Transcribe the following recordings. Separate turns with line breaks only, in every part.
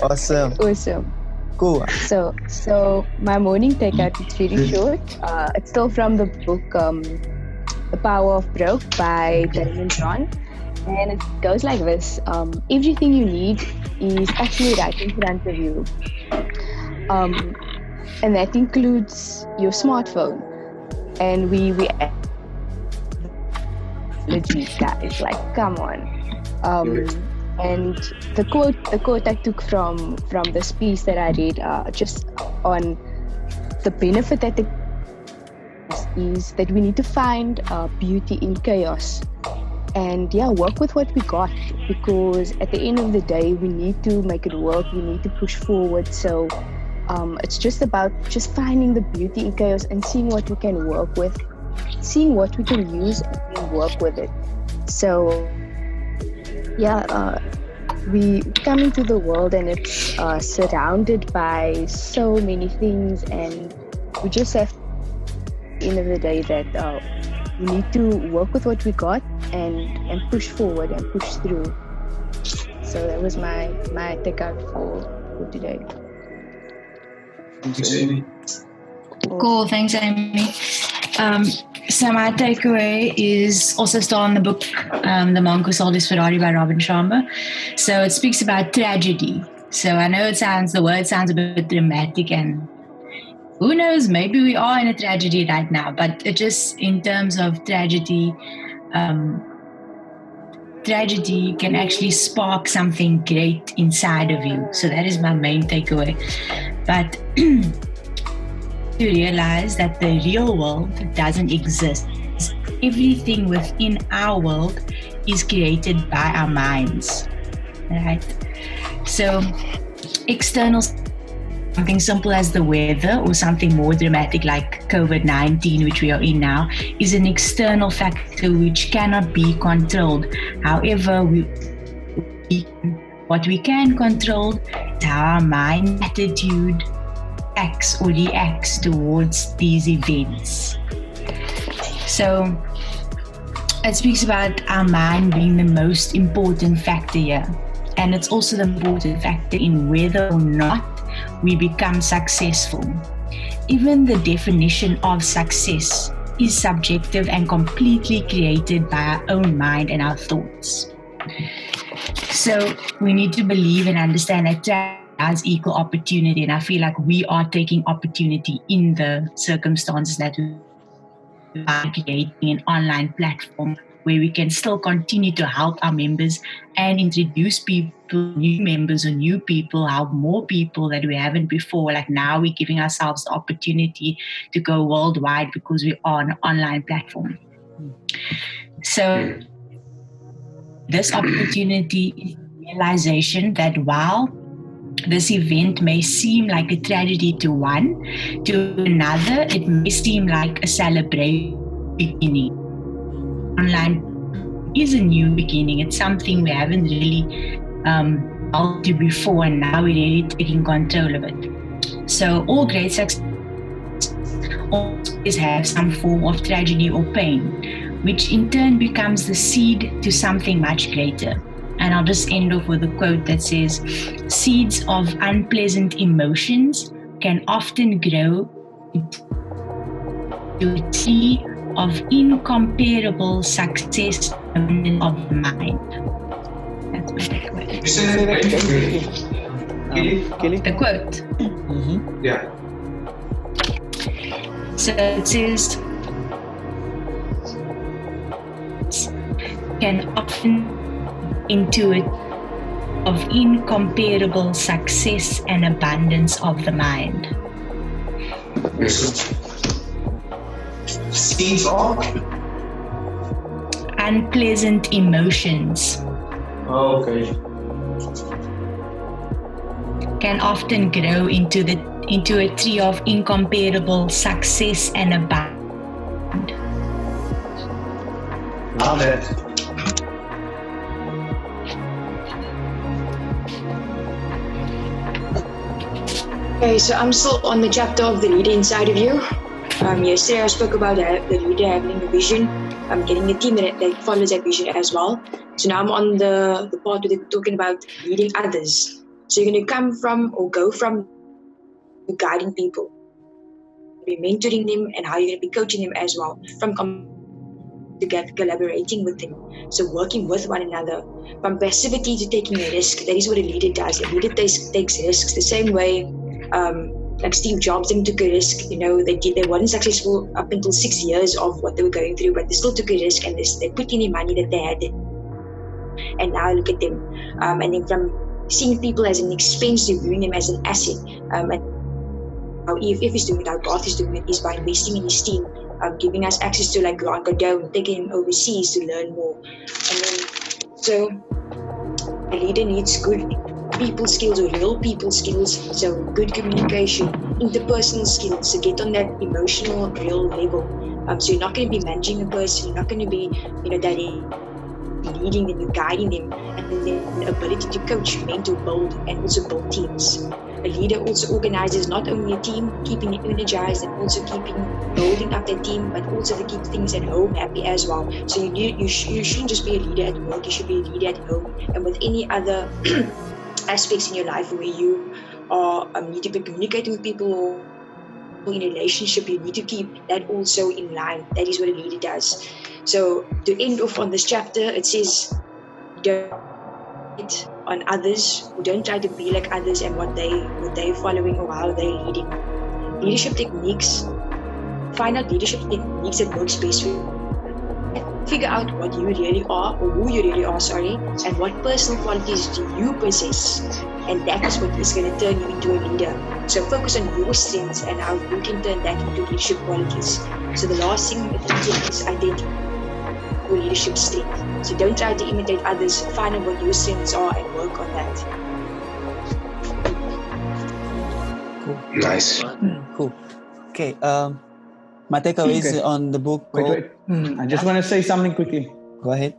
Awesome.
Awesome.
Cool.
So my morning takeout is really short. It's still from the book The Power of Broke by Damon John. And it goes like this. Everything you need is actually right in front of you. And that includes your smartphone. And we guys, like, come on. And the quote I took from this piece that I read, just on the benefit that it is that we need to find beauty in chaos, and work with what we got, because at the end of the day, we need to make it work. We need to push forward. So it's just about just finding the beauty in chaos and seeing what we can work with, seeing what we can use and work with it. So we come into the world and it's surrounded by so many things, and we just have, at the end of the day, that we need to work with what we got and push forward and push through. So that was my takeout for today.
Thanks, Amy.
Cool, thanks, Amy. So my takeaway is also still in the book, The Monk Who Sold His Ferrari by Robin Sharma. So it speaks about tragedy. So I know the word sounds a bit dramatic, and who knows, maybe we are in a tragedy right now, but it just, in terms of tragedy, tragedy can actually spark something great inside of you. So that is my main takeaway. But to realize that the real world doesn't exist. Everything within our world is created by our minds, right? So external, something simple as the weather, or something more dramatic like COVID-19, which we are in now, is an external factor which cannot be controlled. However, what we can control is how our mind attitude acts or reacts towards these events. So it speaks about our mind being the most important factor here, and it's also the important factor in whether or not we become successful. Even the definition of success is subjective and completely created by our own mind and our thoughts. So we need to believe and understand that as equal opportunity, and I feel like we are taking opportunity in the circumstances that we are creating an online platform where we can still continue to help our members and introduce people, new members or new people, help more people that we haven't before. Like now we're giving ourselves the opportunity to go worldwide because we are an online platform. So this opportunity is the realization that while this event may seem like a tragedy to one, to another, it may seem like a celebration beginning. Online is a new beginning. It's something we haven't really held to before, and now we're really taking control of it. So all great success always have some form of tragedy or pain, which in turn becomes the seed to something much greater. And I'll just end off with a quote that says, "Seeds of unpleasant emotions can often grow to a tree of incomparable success of the mind." That's my takeaway.
You said that
Kelly?
The quote.
Mm-hmm. Yeah.
So it says, can often into it of incomparable success and abundance of the mind.
Seeds of
unpleasant emotions
okay.
can often grow into a tree of incomparable success and abundance.
Love it.
Okay, so I'm still on the chapter of the leader inside of you. Yesterday I spoke about the leader having a vision, getting a team that follows that vision as well. So now I'm on the part where they're talking about leading others. So you're going to come from or go from guiding people, be mentoring them, and how you're going to be coaching them as well, from collaborating with them, so working with one another, from passivity to taking a risk. That is what a leader does. A leader takes risks the same way like Steve Jobs took a risk. They weren't successful up until 6 years of what they were going through, but they still took a risk, and they put in the money that they had, and now look at them. And then from seeing people as an expense to viewing them as an asset. And how EFF is doing it, how Garth is doing it, is by investing in his team, giving us access to like Grant Cardone, taking him overseas to learn more. And then, so a leader needs good people skills or real people skills, so good communication, interpersonal skills, to get on that emotional, real level. So you're not going to be managing a person, you're not going to be, leading them, guiding them, and then the ability to coach, mentor, build, and also build teams. A leader also organizes not only a team, keeping it energized and also building up their team, but also to keep things at home happy as well. So you shouldn't just be a leader at work, you should be a leader at home and with any other aspects in your life where you are need to be communicating with people or in a relationship. You need to keep that also in line. That is what a leader does. So to end off on this chapter, it says, don't hate on others, who don't try to be like others and what they're following or how they're leading. Leadership techniques, find out leadership techniques that works best for you. Figure out what you really are, or who you really are, and what personal qualities do you possess, and that is what is going to turn you into a leader. So focus on your strengths and how you can turn that into leadership qualities. So the last thing is identify your leadership strength. So don't try to imitate others, find out what your strengths are and work on that.
Cool.
Nice.
Cool. Okay. My takeaways on the book.
Wait. I just want to say something quickly.
Go ahead.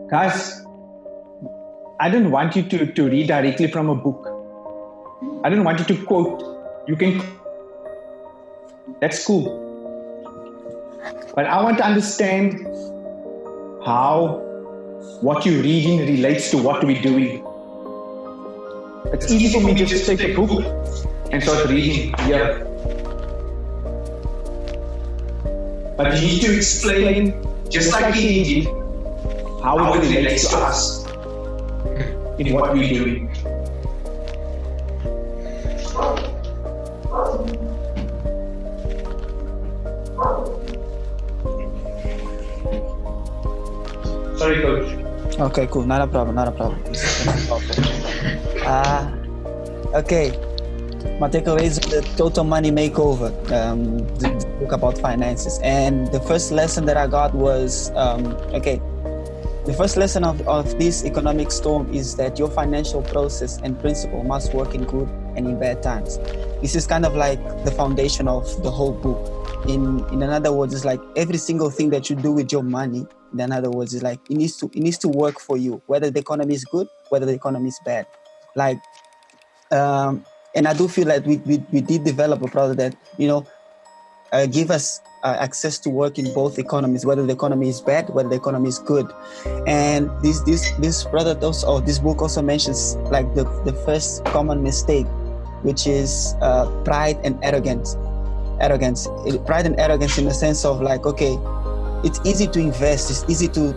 Guys, I don't want you to read directly from a book. I don't want you to quote. You can. That's cool. But I want to understand how what you're reading relates to what we're doing. It's easy for me just to take a book and start reading here. But you need to explain, just like he did, how it relates to us in what we're doing. Sorry, Coach.
Okay, cool. Not a problem. Okay. My takeaways on the Total Money Makeover, the book about finances. And the first lesson that I got was, the first lesson of this economic storm is that your financial process and principle must work in good and in bad times. This is kind of like the foundation of the whole book. In other words, it's like every single thing that you do with your money, in other words, it's like it needs to work for you, whether the economy is good, whether the economy is bad. Like, and I do feel like we did develop a product that, give us access to work in both economies, whether the economy is bad, whether the economy is good. And this product also, or this book also mentions like the first common mistake, which is pride and arrogance. Pride and arrogance in the sense of like, okay, it's easy to invest, it's easy to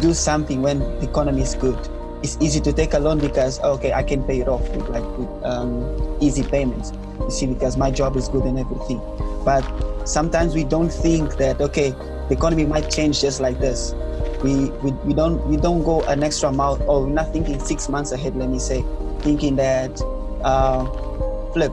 do something when the economy is good. It's easy to take a loan because, okay, I can pay it off with easy payments, you see, because my job is good and everything. But sometimes we don't think that, okay, the economy might change just like this. We don't go an extra mile, or we're not thinking 6 months ahead, let me say, thinking that, flip,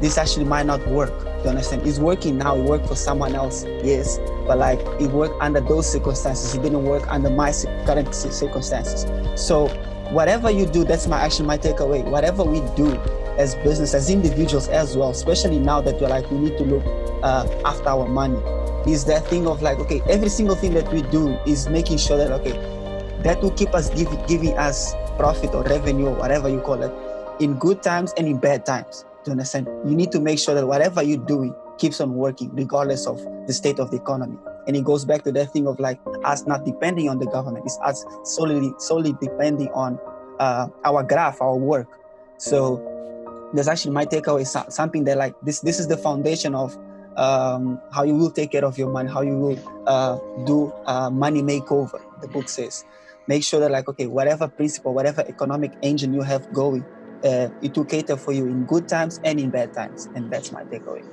this actually might not work. You understand? It's working now, it worked for someone else, yes, but like it worked under those circumstances, it didn't work under my current circumstances. So whatever you do, that's my takeaway. Whatever we do as business, as individuals as well, especially now that we're like, we need to look after our money, is that thing of like, okay, every single thing that we do is making sure that, okay, that will keep us giving us profit or revenue or whatever you call it, in good times and in bad times. Do you understand? You need to make sure that whatever you're doing keeps on working regardless of the state of the economy. And it goes back to that thing of like us not depending on the government. It's us solely depending on our graph, our work. So that's actually my takeaway. Something that like this is the foundation of how you will take care of your money, how you will do money makeover. The book says, make sure that like, okay, whatever principle, whatever economic engine you have going, it will cater for you in good times and in bad times. And that's my takeaway.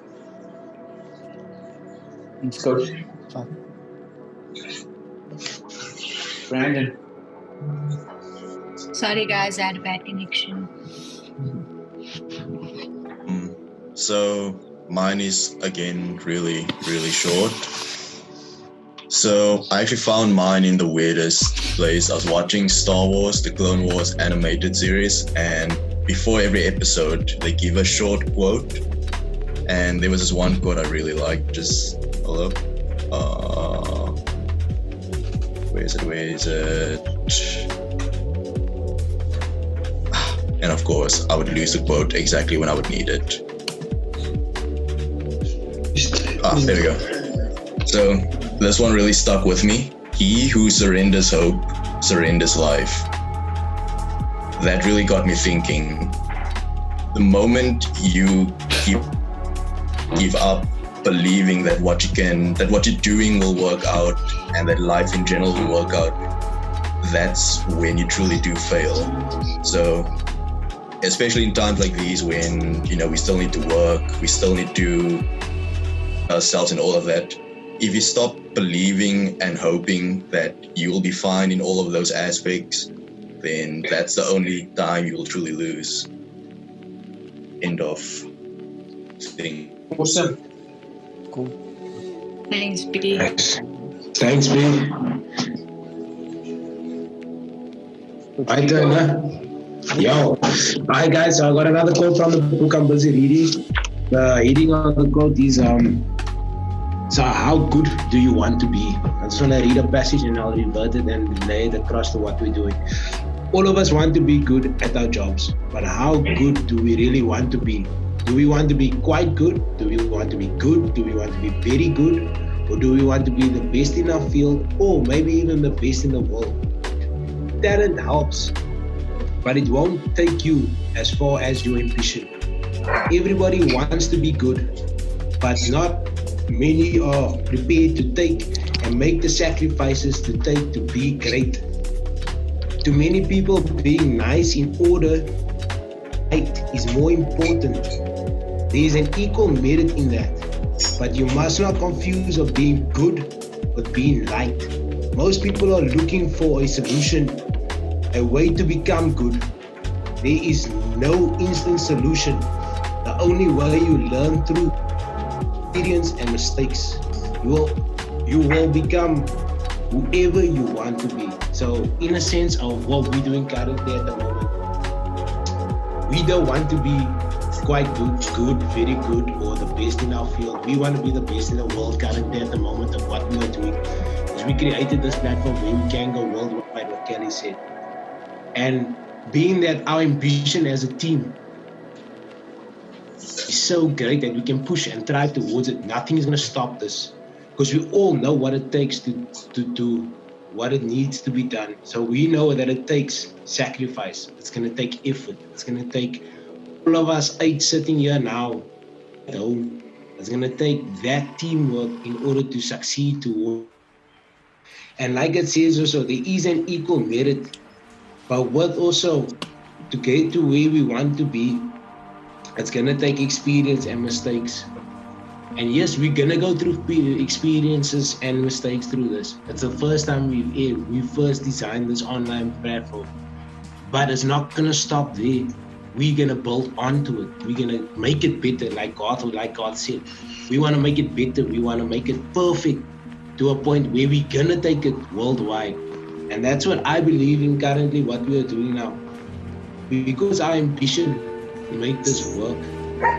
Thanks, Coach. Brandon.
Sorry, guys, I had a bad connection.
So mine is again really short. So I actually found mine in the weirdest place. I was watching Star Wars, the Clone Wars animated series, and before every episode they give a short quote, and there was this one quote I really liked. Just hello, where is it? And of course I would lose the quote exactly when I would need it. There we go. So this one really stuck with me. He who surrenders hope, surrenders life. That really got me thinking. The moment you give up believing that what you're doing will work out and that life in general will work out, that's when you truly do fail. So especially in times like these when, we still need to work, we still need to ourselves and all of that. If you stop believing and hoping that you will be fine in all of those aspects, then that's the only time you will truly lose. End of thing.
Awesome.
Cool.
Thanks, B.
Thanks, B. My turn, huh? Yo. Hi, guys. So I got another quote from the book I'm busy reading. The heading of the quote is so how good do you want to be? I just want to read a passage and I'll revert it and lay it across to what we're doing. All of us want to be good at our jobs, but how good do we really want to be? Do we want to be quite good? Do we want to be good? Do we want to be very good? Or do we want to be the best in our field or maybe even the best in the world? Talent helps, but it won't take you as far as your ambition. Everybody wants to be good, but not many are prepared to take and make the sacrifices to take to be great. To many people, being nice in order is more important. There is an equal merit in that, but you must not confuse of being good with being liked. Most people are looking for a solution, a way to become good. There is no instant solution. The only way you learn through experience and mistakes. You will become whoever you want to be. So in a sense of what we're doing currently at the moment, we don't want to be quite good, very good, or the best in our field. We want to be the best in the world currently at the moment of what we are doing. Because we created this platform where we can go worldwide, what Kelly said. And being that our ambition as a team is so great that we can push and try towards it. Nothing is going to stop this because we all know what it takes to do what it needs to be done. So we know that it takes sacrifice. It's going to take effort. It's going to take all of us 8 sitting here now at home. It's going to take that teamwork in order to succeed toward. And like it says also, there is an equal merit, but what also to get to where we want to be, it's going to take experience and mistakes. And yes, we're going to go through experiences and mistakes through this. It's the first time we first designed this online platform. But it's not going to stop there. We're going to build onto it. We're going to make it better, like God said. We want to make it better. We want to make it perfect to a point where we're going to take it worldwide. And that's what I believe in currently, what we are doing now. Because our ambition to make this work,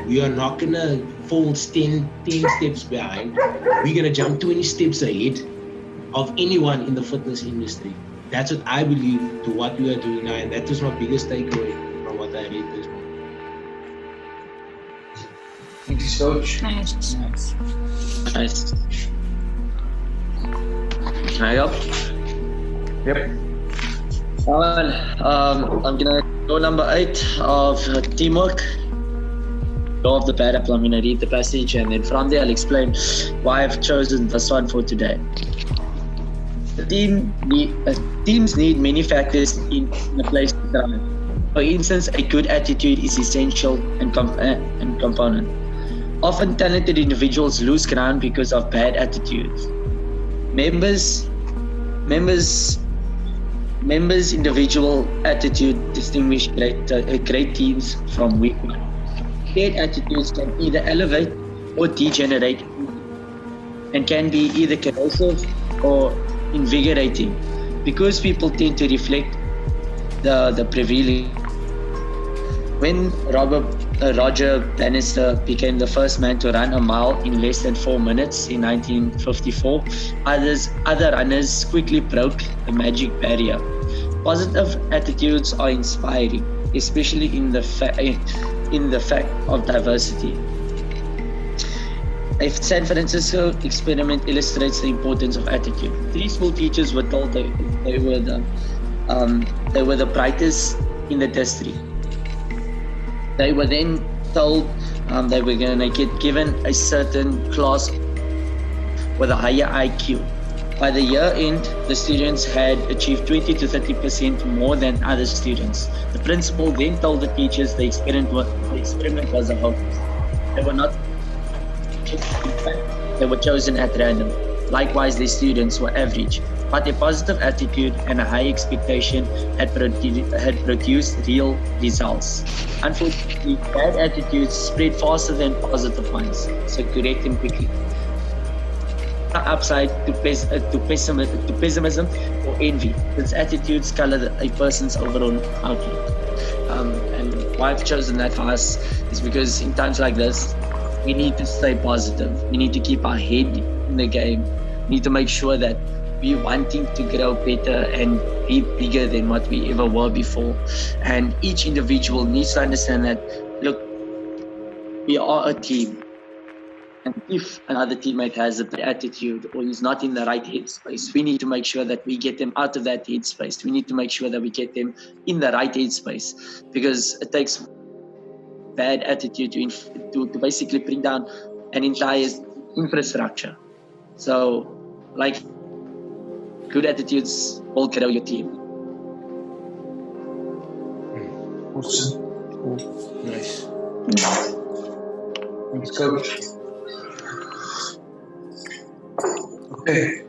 we are not going to fall 10 steps behind. We're going to jump 20 steps ahead of anyone in the fitness industry. That's what I believe to what we are doing now. And that was my biggest takeaway from what I read this book. Thank you, Coach.
Nice.
Nice. Can I help?
Yep.
I'm gonna go number 8 of teamwork. Law of the bad apple. I'm gonna read the passage, and then from there I'll explain why I've chosen this one for today. Teams need many factors in a place to thrive. For instance, a good attitude is essential and component. Often talented individuals lose ground because of bad attitudes. Members' individual attitude distinguish great teams from weak ones. Bad attitudes can either elevate or degenerate and can be either corrosive or invigorating because people tend to reflect the prevailing. When Roger Bannister became the first man to run a mile in less than 4 minutes in 1954, other runners quickly broke the magic barrier. Positive attitudes are inspiring, especially in the fact of diversity. A San Francisco experiment illustrates the importance of attitude. 3 school teachers were told they were the brightest in the district. They were then told they were going to get given a certain class with a higher IQ. By the year end, the students had achieved 20 to 30% more than other students. The principal then told the teachers the experiment was a hoax. They were not. In fact, they were chosen at random. Likewise, the students were average, but a positive attitude and a high expectation had produced real results. Unfortunately, bad attitudes spread faster than positive ones, so correct them quickly. Upside to pessimism or envy. These attitudes color a person's overall outlook. And why I've chosen that for us is because in times like this, we need to stay positive. We need to keep our head in the game. We need to make sure that we're wanting to grow better and be bigger than what we ever were before. And each individual needs to understand that, look, we are a team. And if another teammate has a bad attitude or is not in the right headspace, we need to make sure that we get them out of that headspace. We need to make sure that we get them in the right headspace, because it takes bad attitude to basically bring down an entire infrastructure. So, like, good attitudes will grow your team.
Awesome. Cool. Nice. Thanks, Coach. Okay.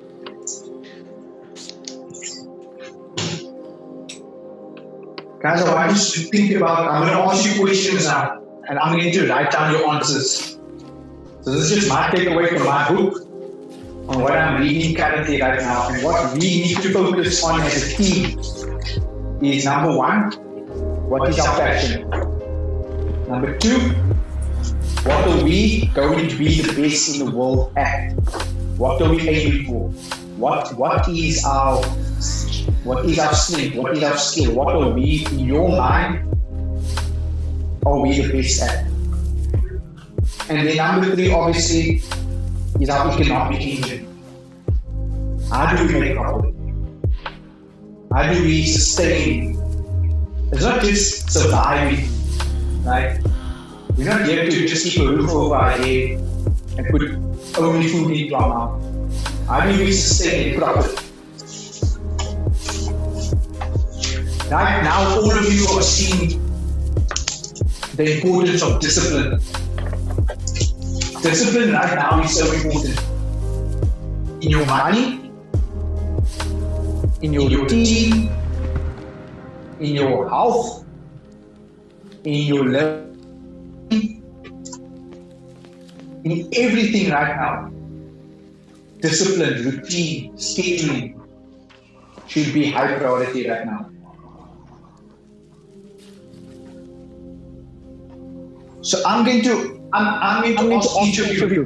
Guys, I want you to think about, I'm going to ask you questions now, and I'm going to write down your answers. So this is just my takeaway from my book on what I'm reading currently right now. And what we need to focus on as a team is, number 1, what is our passion? Number 2, what are we going to be the best in the world at? What are we aiming for? What is our strength? What is our skill? What are we, in your mind, are we the best at? And then number 3, obviously, is our economic engine. How do we make profit? How do we sustain? It's not just surviving, right? We're not here to just keep a roof over our head and put only food into our mouth. How do we sustain profit? Right now, all of you are seeing the importance of discipline. Discipline right now is so important. In your money, in your routine, in your health, in your learning, in everything right now. Discipline, routine, scheduling should be high priority right now. So I'm going to ask each of you,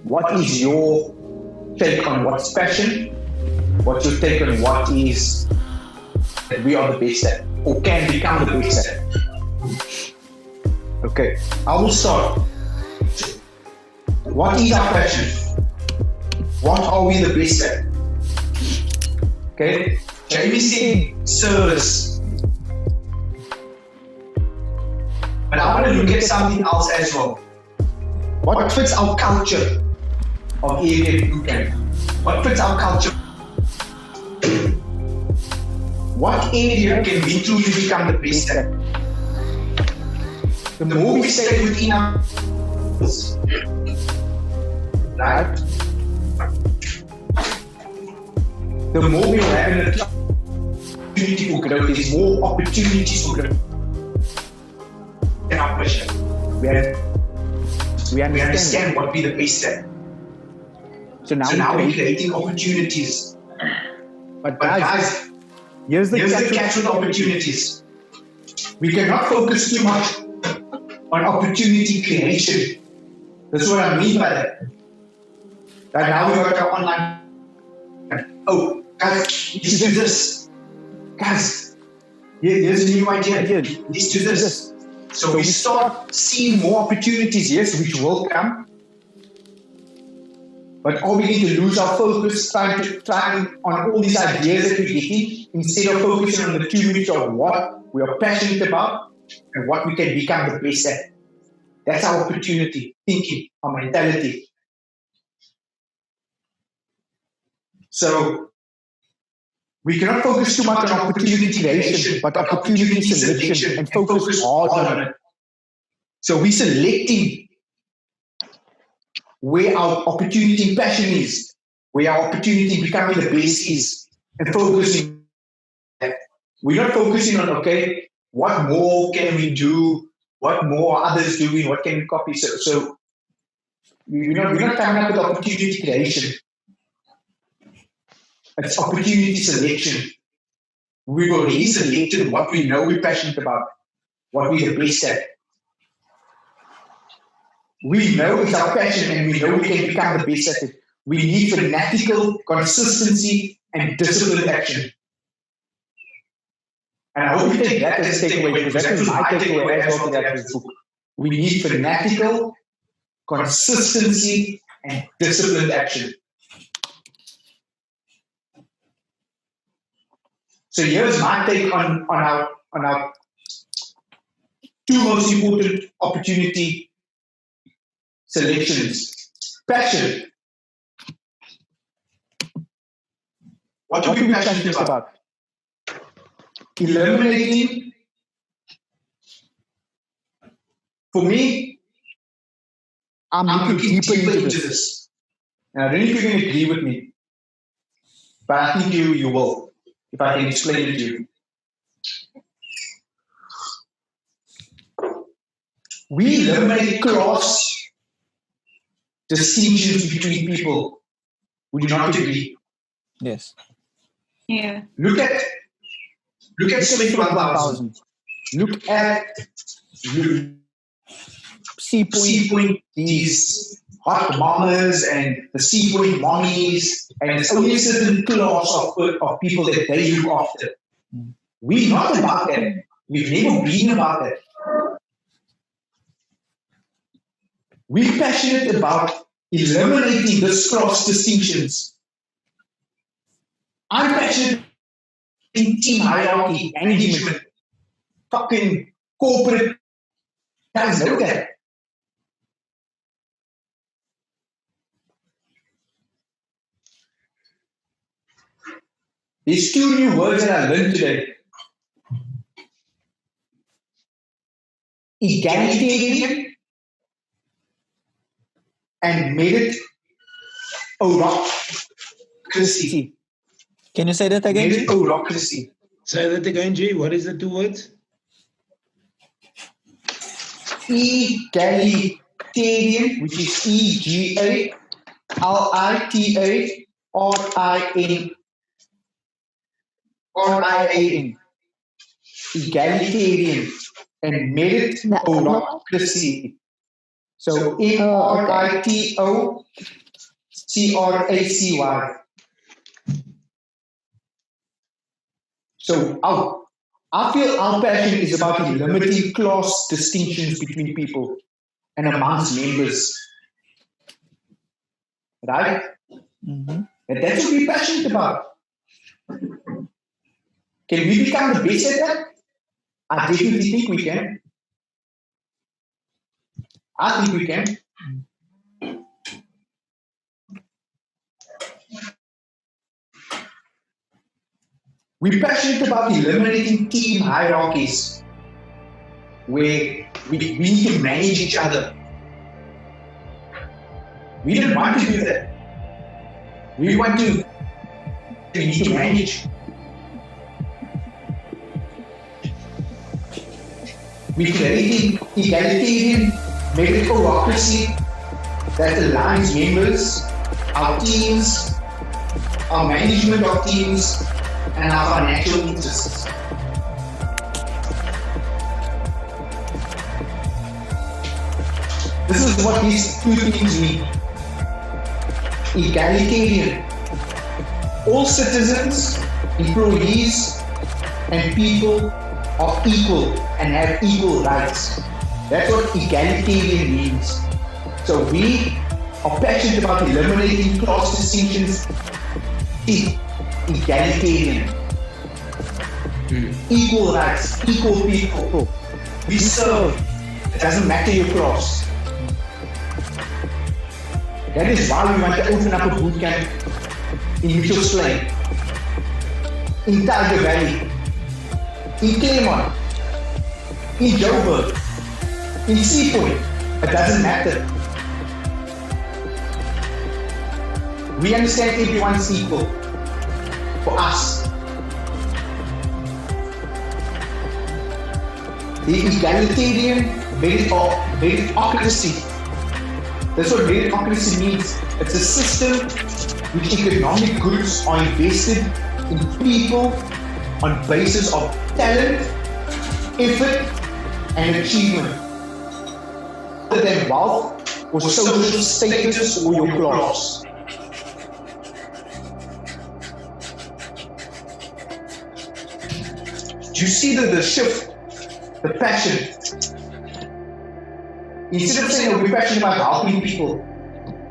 what is your take on what's passion? What's your take on what is that we are the best at or can become the best at? Okay, I will start. What is our passion? What are we the best at? Okay, Jamie said service. But I want to look at something else as well. What fits our culture of EFF bootcamp? What fits our culture? What area can we truly become the best at? The more we stay within our right? The more we have an opportunity for growth, there's more opportunities for growth. In our pressure. We understand what we're the best at. So now we're creating opportunities. But guys, here's the catch with opportunities. We cannot focus too much on opportunity creation. That's what I mean by that. Right now we got our online. Oh, guys, let's do this. Guys, here's a new idea. Let's do this. So we start seeing more opportunities, yes, which will come. But are we going to lose our focus trying on all these ideas that we're getting instead of focusing on the 2 minutes of what we are passionate about and what we can become the best at? That's our opportunity, thinking, our mentality. So we cannot focus too much on opportunity creation, but opportunity selection and focus hard on it. So we're selecting where our opportunity and passion is, where our opportunity becoming the best is, and focusing. We're not focusing on, okay, what more can we do? What more are others doing? What can we copy? So we're not coming up with opportunity creation. It's opportunity selection. We've already selected what we know we're passionate about, what we're the best at. We know it's our passion and we know we can become the best at it. We need fanatical consistency and disciplined action. And I hope you take that as a takeaway, because that was my takeaway as well to that book. We need fanatical consistency and disciplined action. So here's my take on our 2 most important opportunity selections. Passion. What are we passionate about? Eliminating. For me, I'm looking deeper into this. And I don't know if you're going to agree with me, but I think you will, if I can explain it to you. We eliminate class distinctions between people. Would you not agree?
Yes.
Yeah.
Look at Smith 1000. Look at C-point, these hot mamas and the C-point mommies, and it's only a certain class of people that they look after. We're not about that. We've never been about that. We're passionate about eliminating this class distinctions. I'm passionate in team hierarchy, management, fucking corporate. Guys know that. There's 2 new words that I learned today. Egalitarian and meritocracy.
Can you say that again?
Meritocracy.
Say that again, G. What is the 2 words?
Egalitarian, which is EGALITARIAN. Egalitarian and meritocracy. So MERITOCRACY. So I feel our passion is about eliminating class distinctions between people and amongst members. Right?
Mm-hmm.
And that's what we're passionate about. Can we become the best at that? I definitely think we can. I think we can. We're passionate about eliminating team hierarchies where we need to manage each other. We don't want to do that. We need to manage. We're creating egalitarian meritocracy that aligns members, our teams, our management of teams, and our financial interests. This is what these two things mean. Egalitarian. All citizens, employees, and people are equal and have equal rights. That's what egalitarian means. So we are passionate about eliminating class distinctions. Egalitarian. Equal rights, equal people. We serve. It doesn't matter your class. That is why we want to open up a boot camp in Mitchell's Plain, in Tiger Valley, in Claremont, in Joburg, in Seapoint. It doesn't matter. We understand everyone's equal for us. The egalitarian meritocracy. That's what meritocracy means. It's a system which economic goods are invested in people on basis of talent, effort, and achievement, rather than wealth or social status or your class. Do you see the shift, the passion? Instead of saying we're passionate about helping people,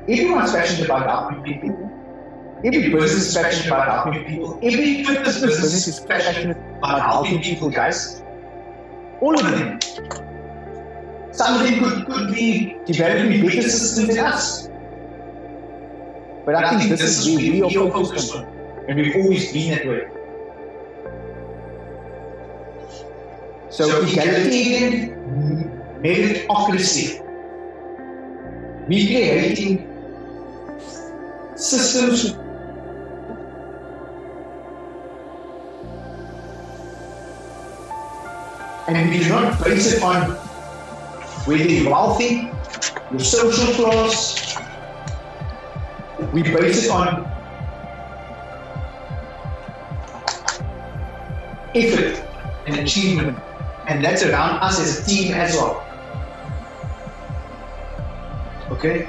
everyone's passionate about helping people. Every business is passionate about helping people. Every fitness business is passionate about helping people, guys. All of them. Some of them could be developing better systems than us. But I think this is where we are focused on, and we've always been that way. So egalitarian meritocracy. We creating systems and we do not base it on whether you're wealthy, your social class. We base it on effort and achievement, and that's around us as a team as well. Okay,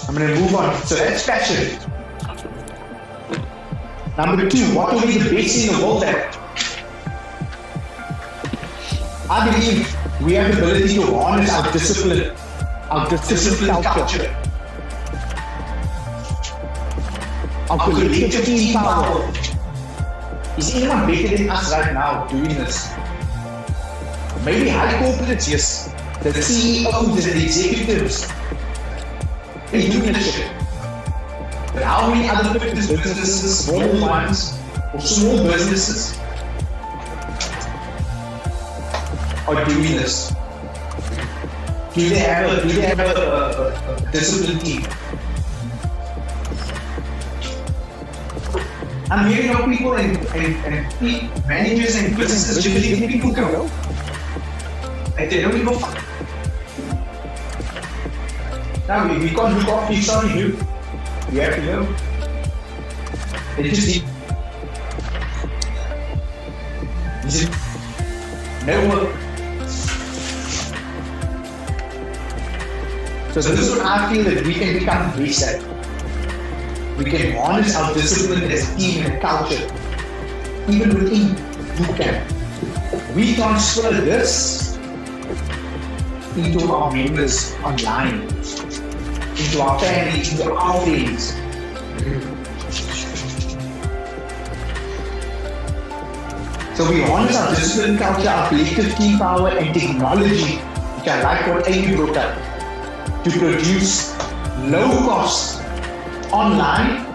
I'm going to move on. So that's passion. Number two, what will be the best in the world at? I believe we have the ability to harness our discipline culture, our collective team power. Is anyone better than us right now doing this? Maybe high corporates, yes. The CEOs and the executives. They're doing this shit. But how many other fitness businesses, small ones, or small businesses are doing this? Do they have a disciplined team? I'm hearing of people and managers and businesses just letting people go. Like they don't even go fuck. Now we can't look off, sorry you. You have to go. They just no work. So this is what I feel that we can become best at. We can harness our discipline as a team and a culture, even within bootcamp. We transfer this into our members online, into our family, into our friends. So we harness our discipline culture, our collective team power and technology, which I like what Amy brought up, to produce low cost online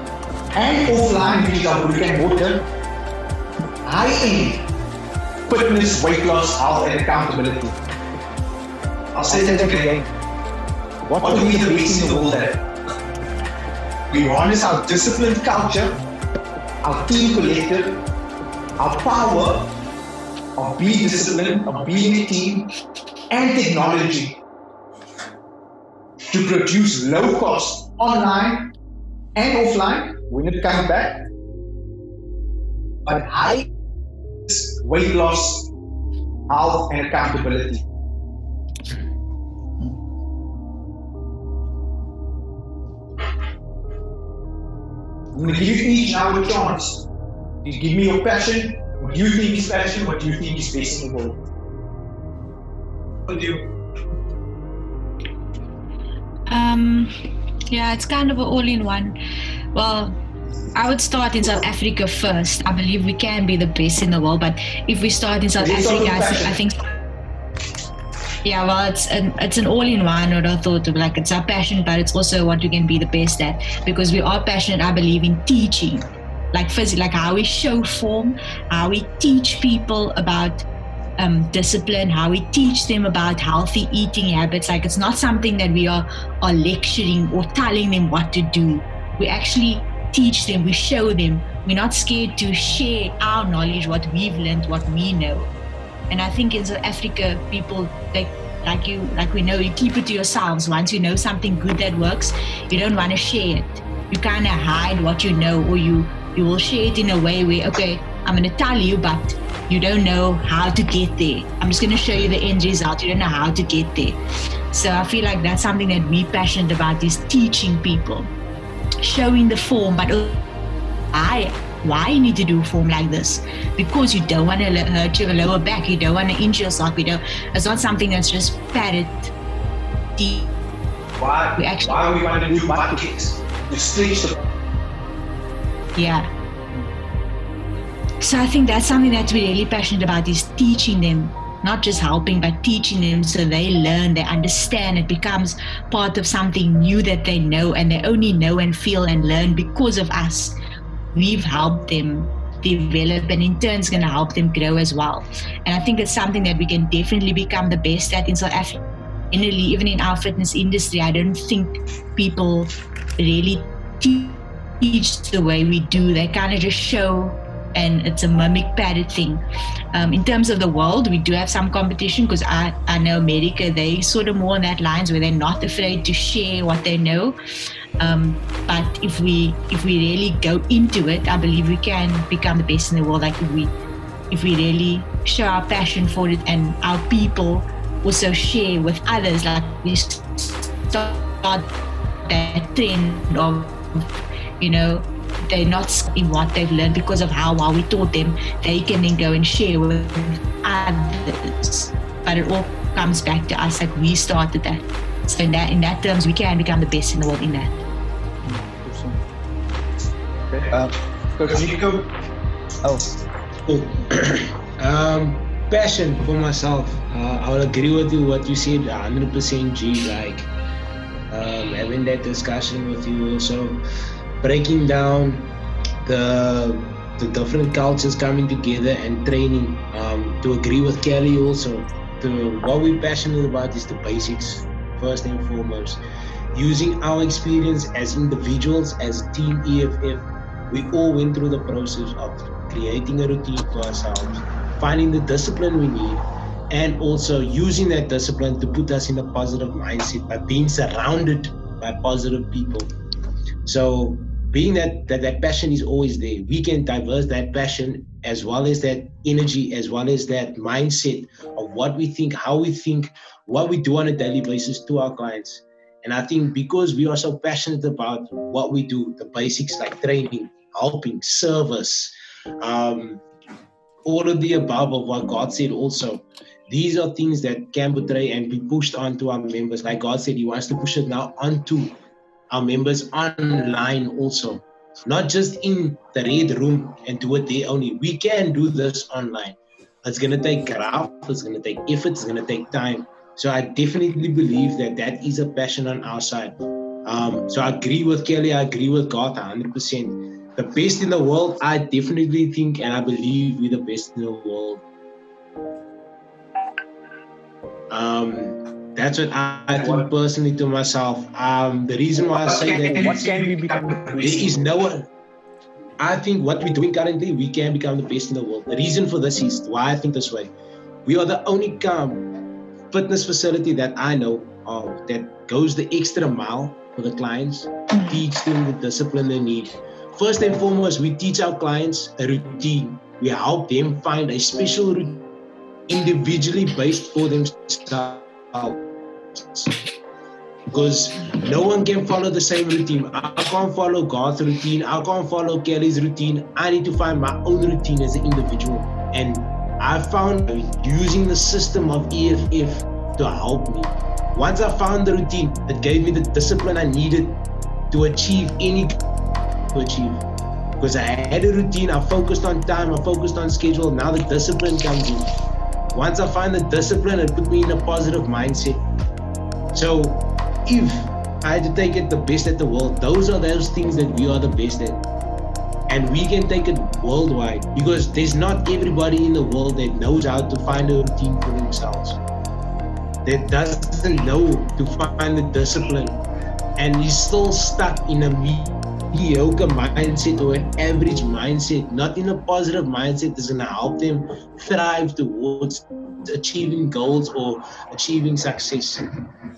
and offline, which is our brick and mortar, high-end fitness, weight loss, health and accountability. I'll say that again. What are we the best in the world at? We harness our disciplined culture, our team collective, our power of being disciplined, of being a team, and technology to produce low cost online and offline when it comes back, but high weight loss, health, and accountability. I'm going to give you each now a chance. You give me your passion, what you think is passion, what you think is best in the world. What do you?
Yeah, it's kind of an all-in-one. Well, I would start in South Africa first. I believe we can be the best in the world, but if we start in South Africa, I think. Yeah, well, it's an all-in-one. What I thought of, like, it's our passion, but it's also what we can be the best at, because we are passionate. I believe in teaching, like how we show form, how we teach people about discipline, how we teach them about healthy eating habits. Like, it's not something that we are lecturing or telling them what to do. We actually teach them, we show them. We're not scared to share our knowledge, what we've learned, what we know. And I think in South Africa, people, like we know, you keep it to yourselves. Once you know something good that works, you don't want to share it. You kind of hide what you know, or you will share it in a way where, okay, I'm going to tell you, but you don't know how to get there. I'm just going to show you the end result. You don't know how to get there. So I feel like that's something that we're passionate about, is teaching people, showing the form, but why you need to do a form like this? Because you don't want to hurt your lower back, you don't want to injure yourself. It's not something that's just padded deep.
Why we want to do butt kicks? You stretch the.
Yeah. So I think that's something that we're really passionate about, is teaching them, not just helping, but teaching them so they learn, they understand. It becomes part of something new that they know, and they only know and feel and learn because of us. We've helped them develop, and in turn it's going to help them grow as well. And I think it's something that we can definitely become the best at in South Africa. Even in our fitness industry, I don't think people really teach the way we do. They kind of just show, and it's a mimic padded thing. In terms of the world, we do have some competition, because I know America, they sort of more on that lines where they're not afraid to share what they know. But if we really go into it, I believe we can become the best in the world. Like, if we really show our passion for it, and our people also share with others, like we start that trend of, they're not in what they've learned because of how well we taught them. They can then go and share with others. But it all comes back to us, like we started that. So in that terms, we can become the best in the world in that.
Coach Nico?
Passion for myself. I will agree with you what you said 100%, G. Like, having that discussion with you also, breaking down the different cultures coming together and training. To agree with Kelly also, what we're passionate about is the basics, first and foremost. Using our experience as individuals, as Team EFF, we all went through the process of creating a routine for ourselves, finding the discipline we need, and also using that discipline to put us in a positive mindset by being surrounded by positive people. So being that passion is always there, we can diverse that passion as well as that energy, as well as that mindset of what we think, how we think, what we do on a daily basis to our clients. And I think because we are so passionate about what we do, the basics like training, helping, service, all of the above of what God said also, these are things that can portray and be pushed onto our members. Like God said, He wants to push it now onto our members online also. not just in the red room and do it there only. We can do this online. It's going to take craft, it's going to take effort, it's going to take time. So I definitely believe that is a passion on our side. So I agree with Kelly, I agree with God 100%. The best in the world, I definitely think and I believe we're the best in the world. That's what I think personally to myself. The reason why I say that,
what can we become?
There is no one. I think what we're doing currently, we can become the best in the world. The reason for this is why I think this way. We are the only fitness facility that I know of that goes the extra mile for the clients to teach them the discipline they need. First and foremost, we teach our clients a routine. We help them find a special routine individually based for themselves. Because no one can follow the same routine. I can't follow God's routine. I can't follow Kelly's routine. I need to find my own routine as an individual. And I found using the system of EFF to help me. Once I found the routine, it gave me the discipline I needed to achieve Because I had a routine, I focused on time, I focused on schedule. Now the discipline comes in. Once I find the discipline, it put me in a positive mindset. So if I had to take it the best at the world, those are those things that we are the best at. And we can take it worldwide because there's not everybody in the world that knows how to find a routine for themselves. That doesn't know to find the discipline and is still stuck in a mediocre mindset or an average mindset, not in a positive mindset that's going to help them thrive towards achieving goals or achieving success.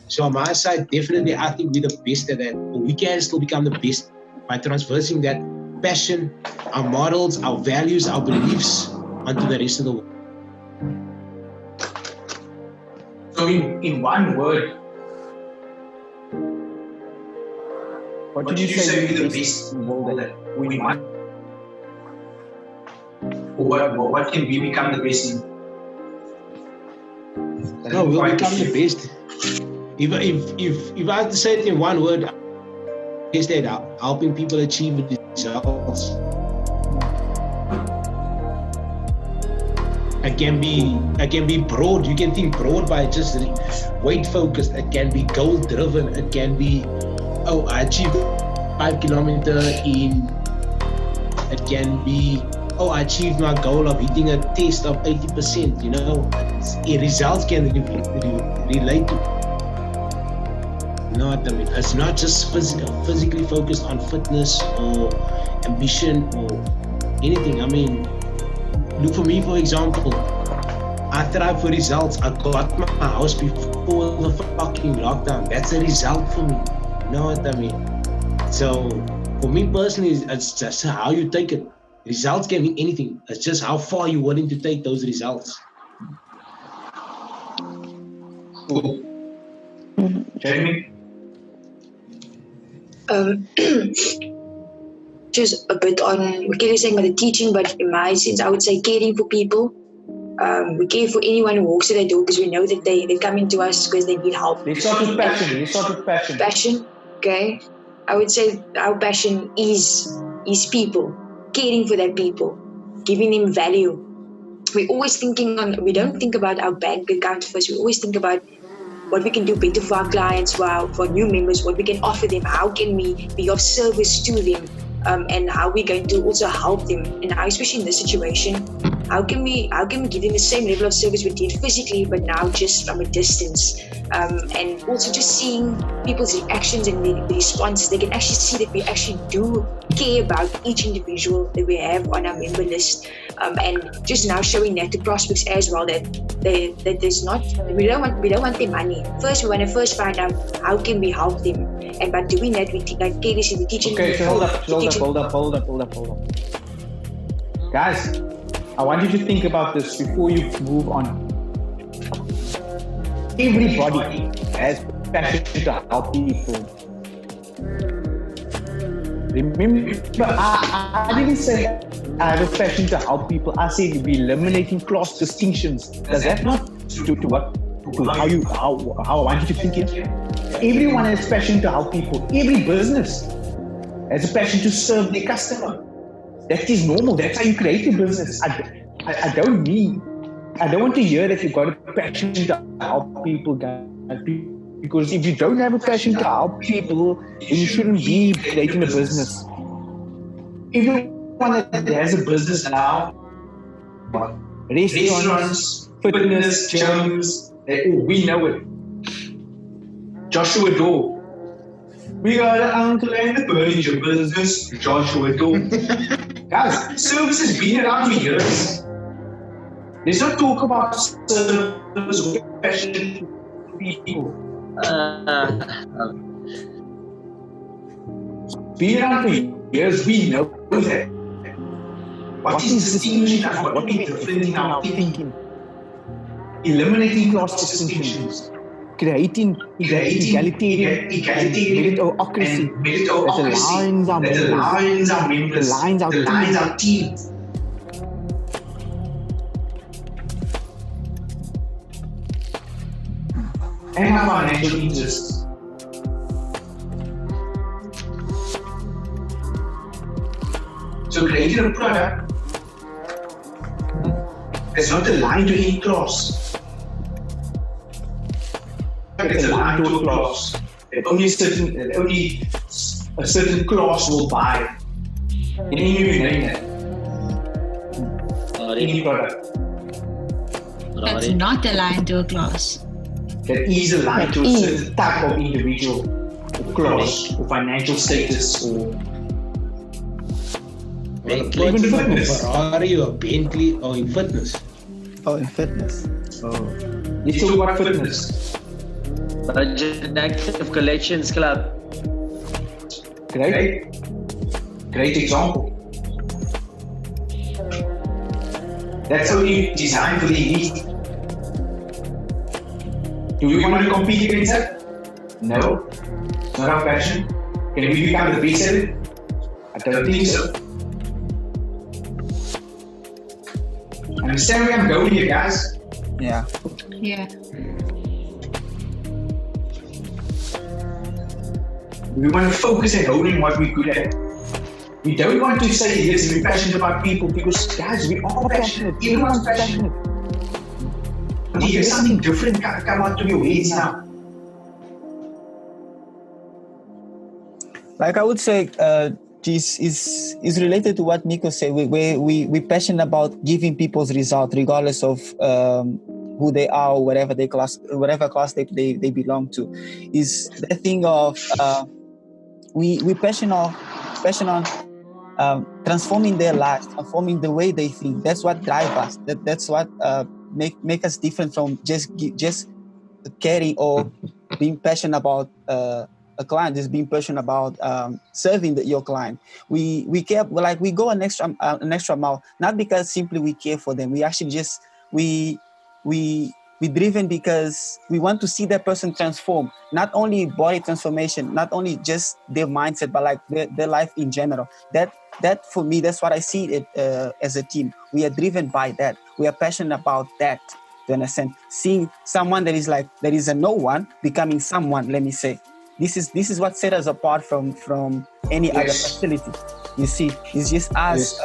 So on my side, definitely I think we're the best at that. But we can still become the best by transversing that passion, our models, our values, our beliefs onto the rest of the world.
So in one word, what did you say we're the best in the world that we want? What can we become the best in?
No, we'll become the best. If I had to say it in one word, is that helping people achieve results. It can be broad. You can think broad by just weight focused. It can be goal driven. It can be, I achieved 5 kilometers in. It can be, I achieved my goal of hitting a test of 80%. You know, results can relate to. You know what I mean? It's not just physically focused on fitness or ambition or anything. I mean, look for me, for example. I thrive for results. I got my house before the fucking lockdown. That's a result for me. You know what I mean? So, for me personally, it's just how you take it. Results can mean anything. It's just how far you're willing to take those results.
Cool. Jeremy?
Just a bit on what Kelly saying about the teaching, but in my sense, I would say caring for people. We care for anyone who walks through the door because we know that they come into us because they need help.
Let's start with passion.
Passion, okay. I would say our passion is people, caring for that people, giving them value. We're always we don't think about our bank account first. We always think about what we can do better for our clients, for new members, what we can offer them, how can we be of service to them, and how we're going to also help them. And now, especially in this situation, how can we give them the same level of service we did physically, but now just from a distance? And also just seeing people's reactions and the responses, they can actually see that we actually do care about each individual that we have on our member list, and just now showing that to prospects as well that there's not, we don't want their money. First, we want to find out how can we help them, and by doing that, like Kelly said, we're teaching.
Okay, so hold up. Guys, I want you to think about this before you move on. Everybody has passion to help people. Remember, I didn't say I have a passion to help people. I said we're eliminating class distinctions. Does that not to how I want you to think it? Everyone has passion to help people. Every business has a passion to serve their customer. That is normal. That's how you create a business. I don't want to hear that you've got a passion to help people, guys. Because if you don't have a passion to help people, then you shouldn't be creating a business. Everyone that has a business now, restaurants, fitness, gyms, we know it. Joshua Doe. We got an uncle and a furniture business, Joshua Doe. Guys, service has been around for years. Let's not talk about service or passion for people. Been around for years, we know that. What is distinguishing us? What is different in our thinking? Eliminating class distinctions. Creating egalitarian meritocracy that aligns our members, aligns our team. And our financial interests. So creating a product that's not aligned to any class. It's aligned to a class that only a certain class will buy. Any of you name that? Any product.
That's not aligned to a class.
That is aligned to a certain type of individual, or class, or financial status, or
even fitness. Ferrari or Bentley or in fitness.
Oh, in fitness.
Let's talk about fitness.
Budget Active Collections Club.
Great example. That's only designed for the elite. Do we want to compete against that? No. It's not our passion. Can we become the best at it? I don't think so. Understand where I'm going here, guys?
Yeah.
We want to focus and hone in what we're good at. We don't want to say, yes, we're passionate about people, because, guys, we are passionate. Everyone's passionate. There's something different come out to your heads now.
Like I would say, this is related to what Nico said. We're passionate about giving people's results, regardless of who they are or whatever class they belong to. Is the thing of we passionate on transforming their lives, transforming the way they think. That's what drives us. That's what make us different from just caring or being passionate about a client, just being passionate about serving your client. We care, like we go an extra mile, not because simply we care for them. We actually just we driven because we want to see that person transform, not only body transformation, not only just their mindset, but like their life in general. That for me, that's what I see it as a team. We are driven by that. We are passionate about that. To understand, seeing someone that is a no one becoming someone. Let me say, this is what set us apart from any other facility. You see, it's just us.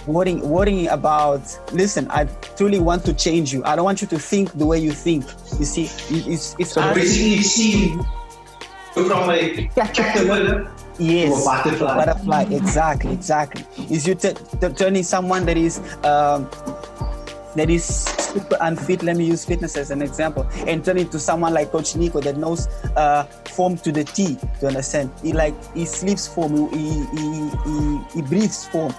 Worrying about, listen, I truly want to change you. I don't want you to think the way you think. You see, it's
so basically seeing from a caterpillar to a
butterfly. Exactly. Is you turning someone that is super unfit, let me use fitness as an example, and turn into someone like Coach Nico that knows form to the T, to understand. He sleeps form, he breathes form.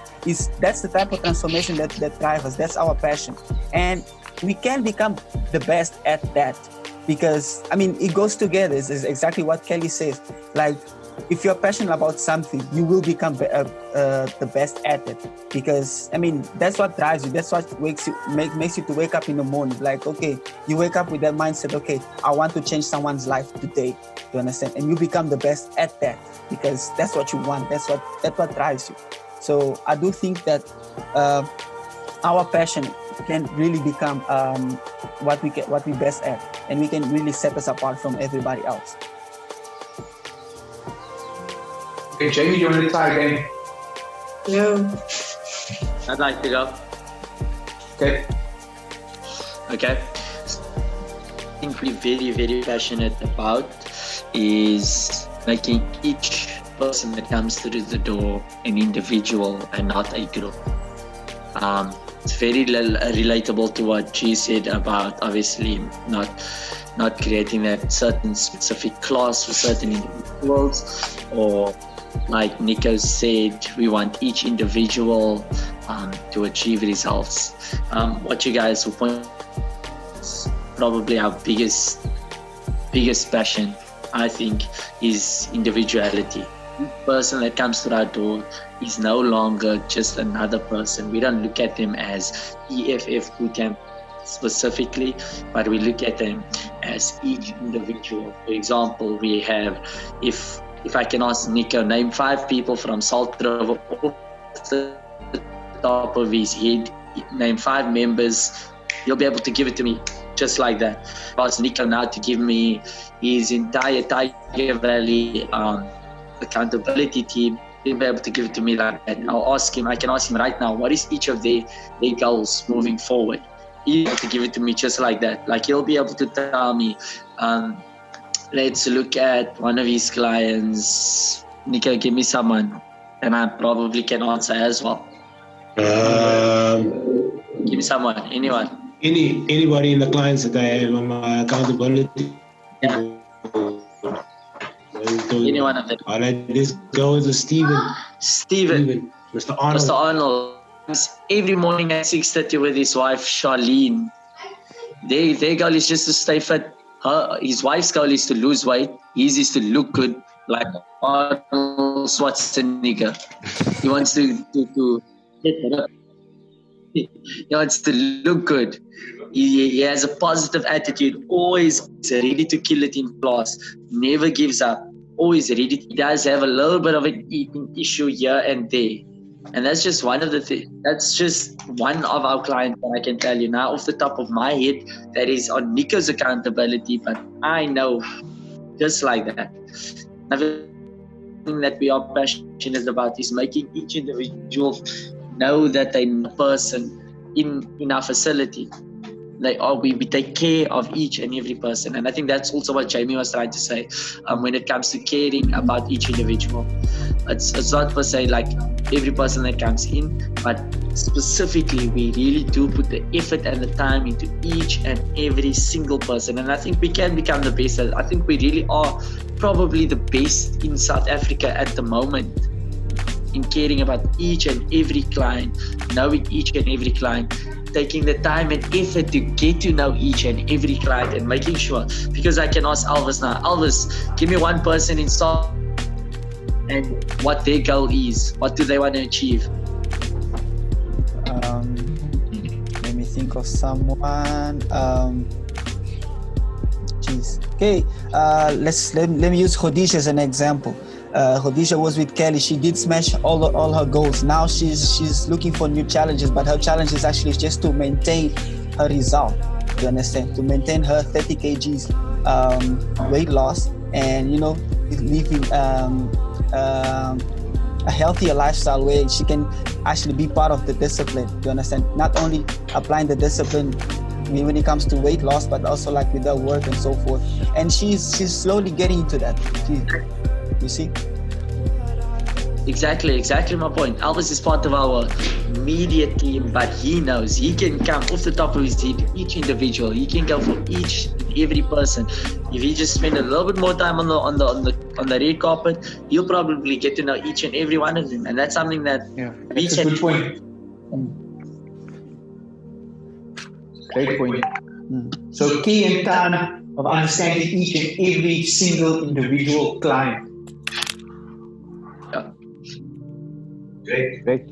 That's the type of transformation that drives us. That's our passion. And we can become the best at that, because, I mean, it goes together. It's exactly what Kelly says. Like, if you're passionate about something, you will become the best at it, because, I mean, that's what drives you. That's what makes you to wake up in the morning. Like, okay, you wake up with that mindset, okay, I want to change someone's life today, to understand, and you become the best at that, because that's what you want. That's what drives you. So I do think that our passion can really become what we're best at, and we can really set us apart from everybody else.
Okay, Jamie, you want to try again?
No.
I'd like to go.
Okay.
Okay. I think we're very, very passionate about is making each person that comes through the door an individual and not a group. It's very relatable to what she said about obviously not creating that certain specific class for certain individuals, or like Nico said, we want each individual to achieve results. What you guys will point is probably our biggest passion, I think, is individuality. Each person that comes to our door is no longer just another person. We don't look at them as EFF bootcamp specifically, but we look at them as each individual. For example, we have, if I can ask Nico, name 5 people from Salt River off the top of his head, name 5 members, he'll be able to give it to me just like that. I ask Nico now to give me his entire Tiger Valley accountability team, he'll be able to give it to me like that. I can ask him right now, what is each of their goals moving forward? He'll be able to give it to me just like that. Like, he'll be able to tell me, let's look at one of his clients. Nico, give me someone, and I probably can answer as well. Give me someone, anyone.
Anybody in the clients that I have on my accountability.
Yeah. Any one of them.
All right, this goes to Steven. Mr. Arnold.
Mr. Arnold. Every morning at 6:30 with his wife Charlene. Their goal is just to stay fit. His wife's goal is to lose weight. His is to look good, like Arnold Schwarzenegger. He wants to he wants to look good. He has a positive attitude, always ready to kill it in class, never gives up, always ready. He does have a little bit of an eating issue here and there. And that's just one of the things. That's just one of our clients that I can tell you now off the top of my head that is on Nico's accountability, but I know just like that. Another thing that we are passionate about is making each individual know that they're a person in our facility. We take care of each and every person. And I think that's also what Jamie was trying to say when it comes to caring about each individual. It's not per se like every person that comes in, but specifically we really do put the effort and the time into each and every single person. And I think we can become the best. I think we really are probably the best in South Africa at the moment in caring about each and every client, knowing each and every client, taking the time and effort to get to know each and every client and making sure, because I can ask Elvis now, Elvis, give me one person in South and what their goal is. What do they want to achieve?
Let me think of someone. Okay, let me use Khadija as an example. Khadija was with Kelly. She did smash all her goals. Now she's looking for new challenges, but her challenge is actually just to maintain her result. You understand? To maintain her 30 kgs weight loss, and living a healthier lifestyle where she can actually be part of the discipline. You understand? Not only applying the discipline when it comes to weight loss, but also like with her work and so forth. And she's slowly getting into that. You see?
Exactly my point. Elvis is part of our media team, but he knows he can come off the top of his head, each individual. He can go for each and every person. If he just spend a little bit more time on the red carpet, he'll probably get to know each and every one of them. And that's something that we
that's
can.
a good point. Great point. So key in time of understanding each and every single individual client. Great.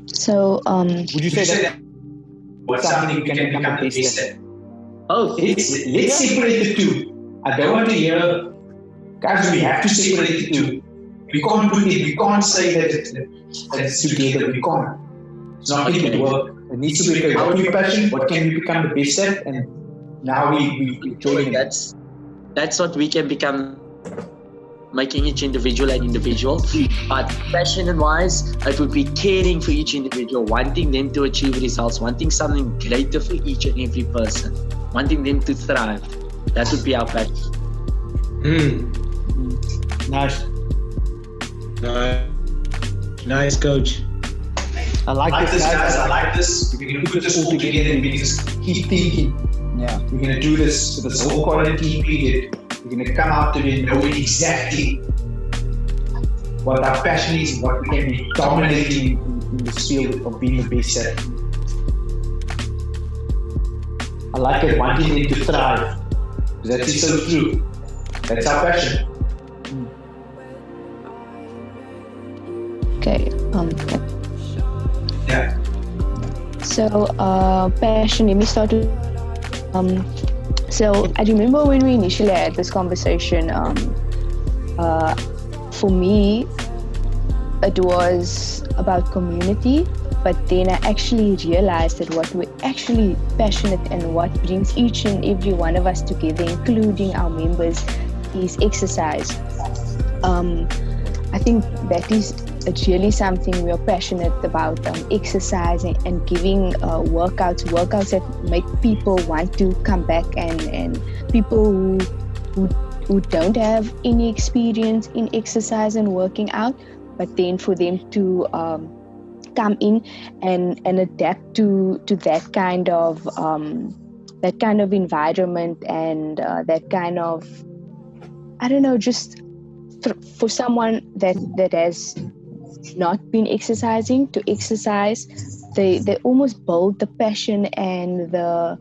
So,
would you say that what's something you can become the best at?
Oh,
let's separate the two. I don't want to hear, guys, we have to separate the two. We can't say that it's together. We can't. It's not going to work. It needs to be what we passion, what can we become the best at, and now we join it.
That's what we can become making each individual an individual. But passion-wise, it would be caring for each individual, wanting them to achieve results, wanting something greater for each and every person, wanting them to thrive. That would be our passion.
Nice.
Nice, coach.
I like this, guys. I like this. We're going to put this all together and we can just keep thinking.
Yeah.
We're going to do this for this whole quarantine period. We're going to come out to it knowing exactly what our passion is and what we can be dominating in this field of being the best at. I like it, wanting them to thrive. That is so true. That's our passion.
Okay.
Yeah.
So, passion. Let me start with. So I remember when we initially had this conversation. For me, it was about community. But then I actually realized that what we're actually passionate and what brings each and every one of us together, including our members, is exercise. I think that is really something we are passionate about, exercise and giving workouts that make people want to come back, and people who don't have any experience in exercise and working out, but then for them to come in and adapt to that kind of environment and that kind of, I don't know, just for someone that has not been exercising to exercise, they almost build the passion and the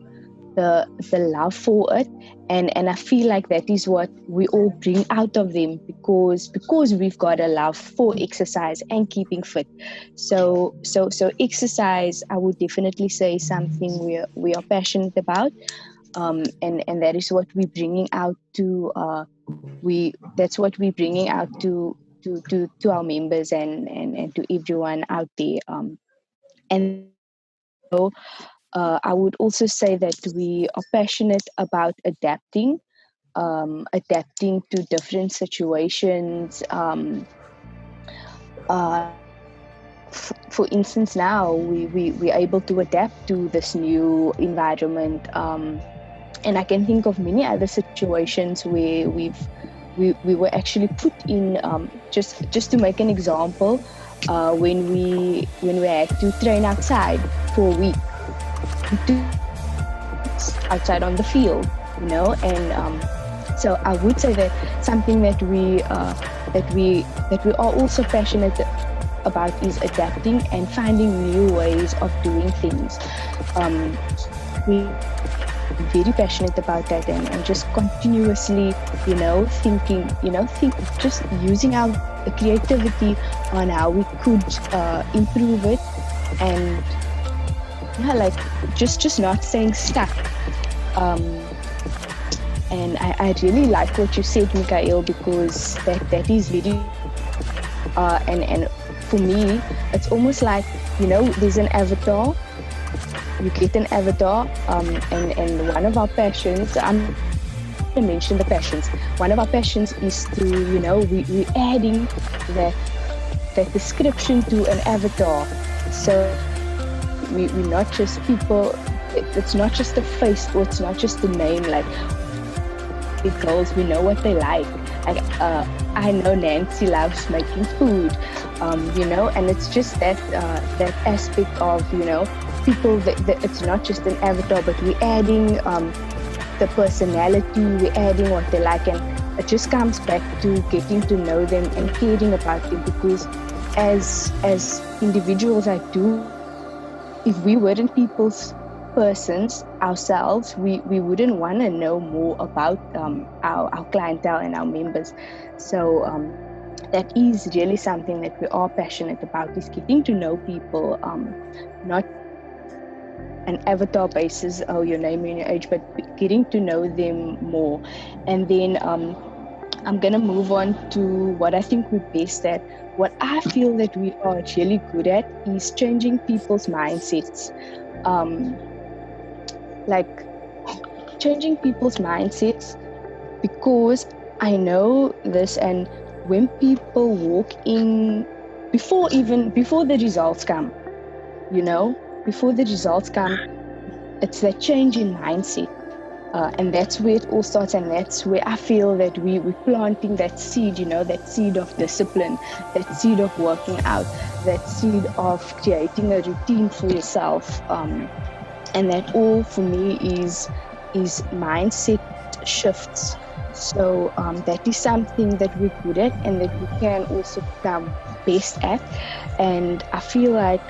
love for it, and I feel like that is what we all bring out of them because we've got a love for exercise and keeping fit. So exercise, I would definitely say, something we are passionate about, and that is what we're bringing out to that's what we're bringing out to our members and to everyone out there, and so I would also say that we are passionate about adapting to different situations. For instance, now we're able to adapt to this new environment, and I can think of many other situations where we were actually put in. Just to make an example, when we had to train outside for a week, outside on the field, and so I would say that something that we are also passionate about is adapting and finding new ways of doing things. We're very passionate about that, and just continuously, thinking, just using our creativity on how we could improve it, and just not staying stuck. And I really like what you said, Mikael, because that is very and for me, it's almost like, there's an avatar. You get an avatar, and one of our passions, I'm going to mention the passions. One of our passions is to, we're adding that description to an avatar. So we're not just people, it's not just the face, or it's not just the name, like big girls, we know what they like. I know Nancy loves making food, and it's just that aspect of, people that it's not just an avatar, but we're adding the personality, we're adding what they like, and it just comes back to getting to know them and caring about them, because as individuals, if we weren't persons ourselves, we wouldn't want to know more about our clientele and our members. So that is really something that we are passionate about, is getting to know people, not an avatar basis, your name and your age, but getting to know them more. And then I'm going to move on to what I think we're best at. What I feel that we are really good at is changing people's mindsets. Changing people's mindsets, because I know this, and when people walk in, before the results come, before the results come, it's that change in mindset. And that's where it all starts, and that's where I feel that we're planting that seed, that seed of discipline, that seed of working out, that seed of creating a routine for yourself. And that all for me is mindset shifts. So that is something that we're good at and that we can also become best at. And I feel like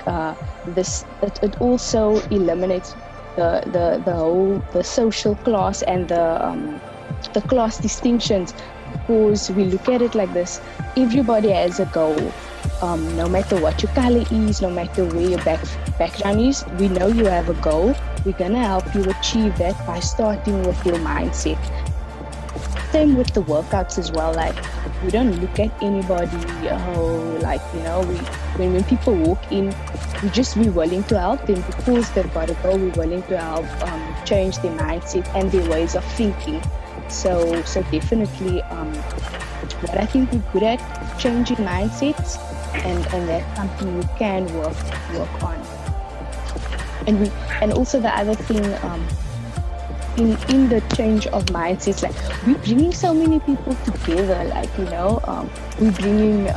it also eliminates the social class and the class distinctions, because we look at it like this: everybody has a goal. No matter what your color is, no matter where your background is, we know you have a goal. We're gonna help you achieve that by starting with your mindset. Same with the workouts as well. Like, we don't look at anybody, when people walk in, we're willing to help them because they've got a goal. We're willing to help change their mindset and their ways of thinking. So definitely, what I think we're good at, changing mindsets, and that's something we can work on. And also the other thing, in the change of mindsets, like, we're bringing so many people together, we're bringing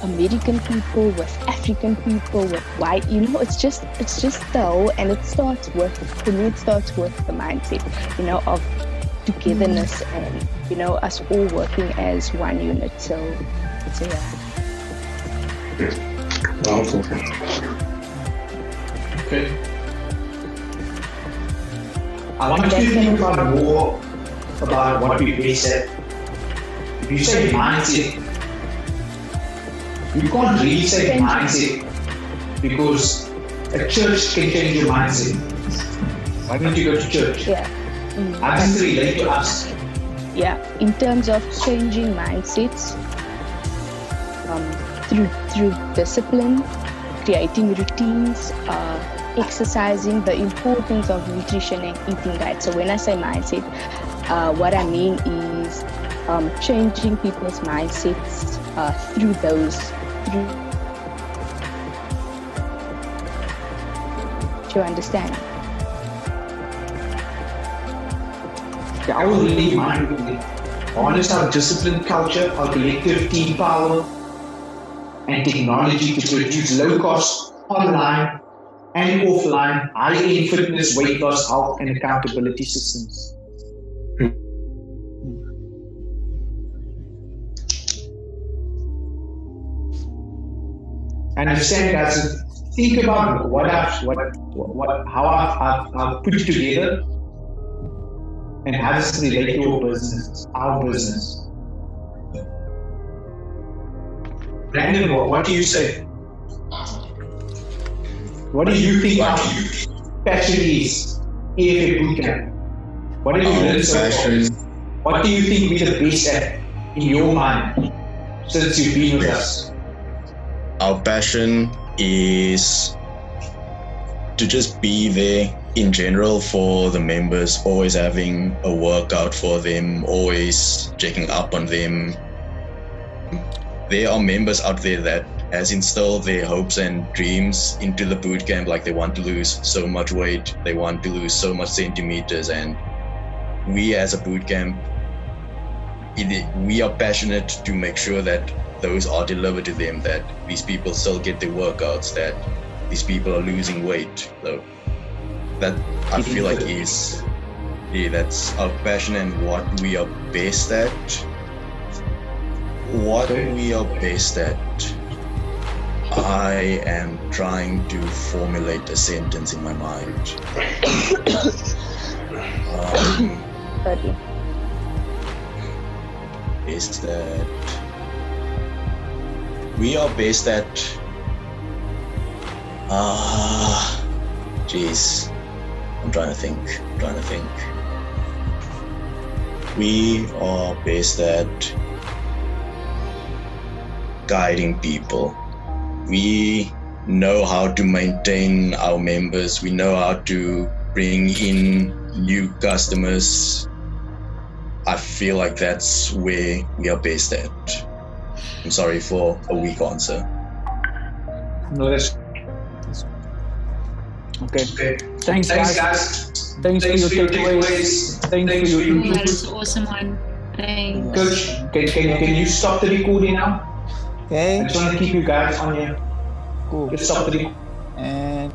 American people with African people with white, it's just the whole, and it starts with the mindset, of togetherness and, us all working as one unit. So yeah.
Okay. I want you to think about more about what we said. If you say mindset, you can't really say mindset because a church can change your mindset. Why don't you go to church?
Yeah.
How does it relate to us?
Yeah, in terms of changing mindsets, through discipline, creating routines, exercising, the importance of nutrition and eating right. So when I say mindset, what I mean is changing people's mindsets through to understand.
Yeah, I will really mind with it. Honest our discipline culture, our collective team power, and technology to produce low cost, online and offline, high-end fitness, weight loss, health, and accountability systems. And understand, guys, think about how I've put it together, and how does it relate to your business, our business. Brandon, what do you say? What do you think our passion is? EFF Bootcamp. What have you learned so far? What do you think we're the best at in your mind since you've been with us?
Our passion is to just be there in general for the members, always having a workout for them, always checking up on them. There are members out there that has instilled their hopes and dreams into the bootcamp, like they want to lose so much weight, they want to lose so much centimeters, and we as a bootcamp, we are passionate to make sure that those are delivered to them, that these people still get their workouts, that these people are losing weight. So that I feel like that's our passion and what we are best at. What we are best at. I am trying to formulate a sentence in my mind. Is that we are based at I'm trying to think. We are based at guiding people. We know how to maintain our members. We know how to bring in new customers. I feel like that's where we are based at. I'm sorry for a weak answer.
No, that's okay. Thanks, guys. Thanks for your takeaways. Thanks for your
Oh,
input.
that's an awesome one. Thanks.
Coach, can you stop the recording now?
Okay.
I just want to keep you guys on here.
Cool.
Just stop the recording.
And